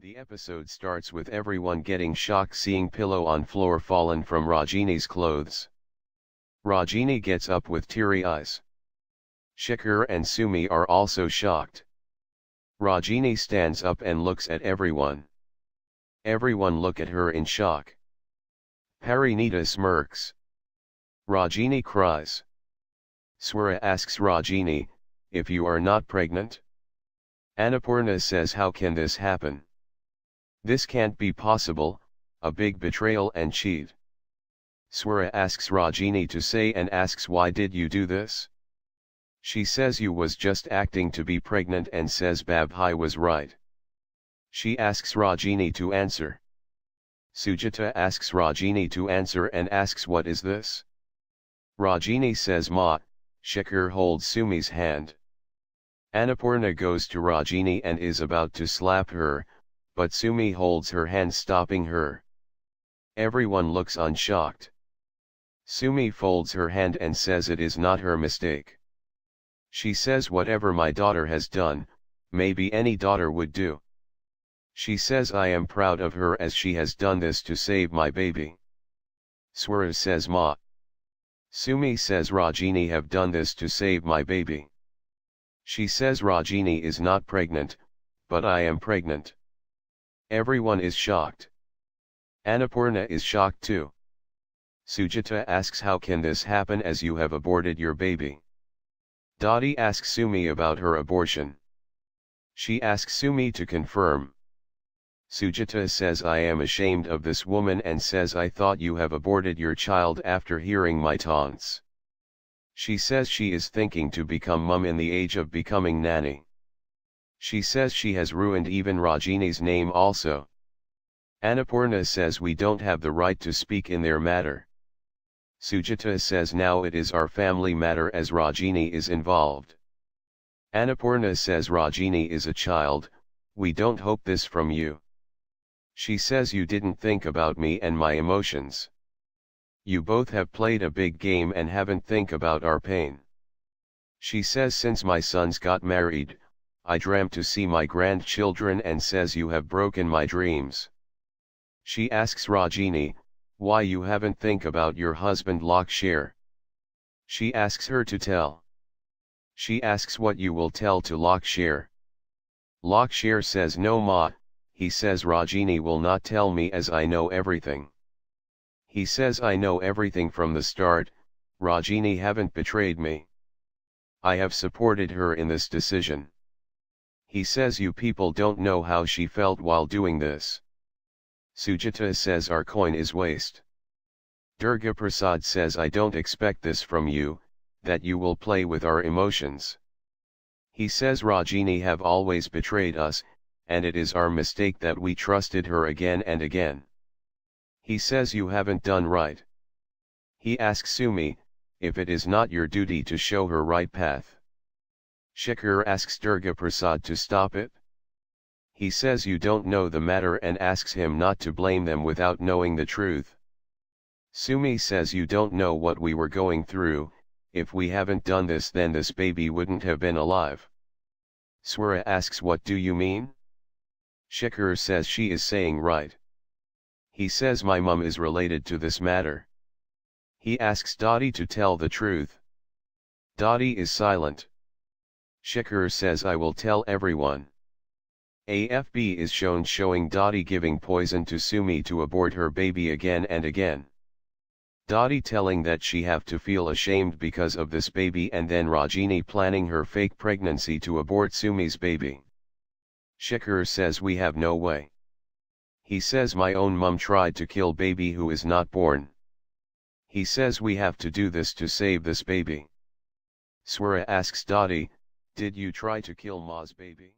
The episode starts with everyone getting shocked seeing pillow on floor fallen from Ragini's clothes. Ragini gets up with teary eyes. Shekhar and Sumi are also shocked. Ragini stands up and looks at everyone. Everyone look at her in shock. Parineeta smirks. Ragini cries. Swara asks Ragini, if you are not pregnant? Annapurna says how can this happen? This can't be possible, a big betrayal and cheat. Swara asks Ragini to say and asks why did you do this? She says you was just acting to be pregnant and says Bhabhi was right. She asks Ragini to answer. Sujata asks Ragini to answer and asks what is this? Ragini says Maa Shekhar holds Sumi's hand. Annapurna goes to Ragini and is about to slap her, but Sumi holds her hand stopping her. Everyone looks unshocked. Sumi folds her hand and says it is not her mistake. She says whatever my daughter has done, maybe any daughter would do. She says I am proud of her as she has done this to save my baby. Swara says Ma. Sumi says Ragini have done this to save my baby. She says Ragini is not pregnant, but I am pregnant. Everyone is shocked. Annapurna is shocked too. Sujata asks how can this happen as you have aborted your baby. Dadi asks Sumi about her abortion. She asks Sumi to confirm. Sujata says I am ashamed of this woman and says I thought you have aborted your child after hearing my taunts. She says she is thinking to become mum in the age of becoming nanny. She says she has ruined even Ragini's name also. Annapurna says we don't have the right to speak in their matter. Sujata says now it is our family matter as Ragini is involved. Annapurna says Ragini is a child, we don't hope this from you. She says you didn't think about me and my emotions. You both have played a big game and haven't think about our pain. She says since my sons got married, I dreamt to see my grandchildren and says you have broken my dreams. She asks Ragini, why you haven't think about your husband Shekhar. She asks her to tell. She asks what you will tell to Shekhar. Shekhar says no ma, he says Ragini will not tell me as I know everything. He says I know everything from the start, Ragini haven't betrayed me. I have supported her in this decision. He says you people don't know how she felt while doing this. Sujata says our coin is waste. Durga Prasad says I don't expect this from you, that you will play with our emotions. He says Ragini have always betrayed us, and it is our mistake that we trusted her again and again. He says you haven't done right. He asks Sumi, if it is not your duty to show her right path. Shekhar asks Durga Prasad to stop it. He says you don't know the matter and asks him not to blame them without knowing the truth. Sumi says you don't know what we were going through, if we haven't done this then this baby wouldn't have been alive. Swara asks what do you mean? Shekhar says she is saying right. He says my mum is related to this matter. He asks Dadi to tell the truth. Dadi is silent. Shekhar says I will tell everyone. AFB is shown showing Dadi giving poison to Sumi to abort her baby again and again. Dadi telling that she have to feel ashamed because of this baby and then Ragini planning her fake pregnancy to abort Sumi's baby. Shekhar says we have no way. He says my own mum tried to kill baby who is not born. He says we have to do this to save this baby. Swara asks Dadi, did you try to kill Maa's baby?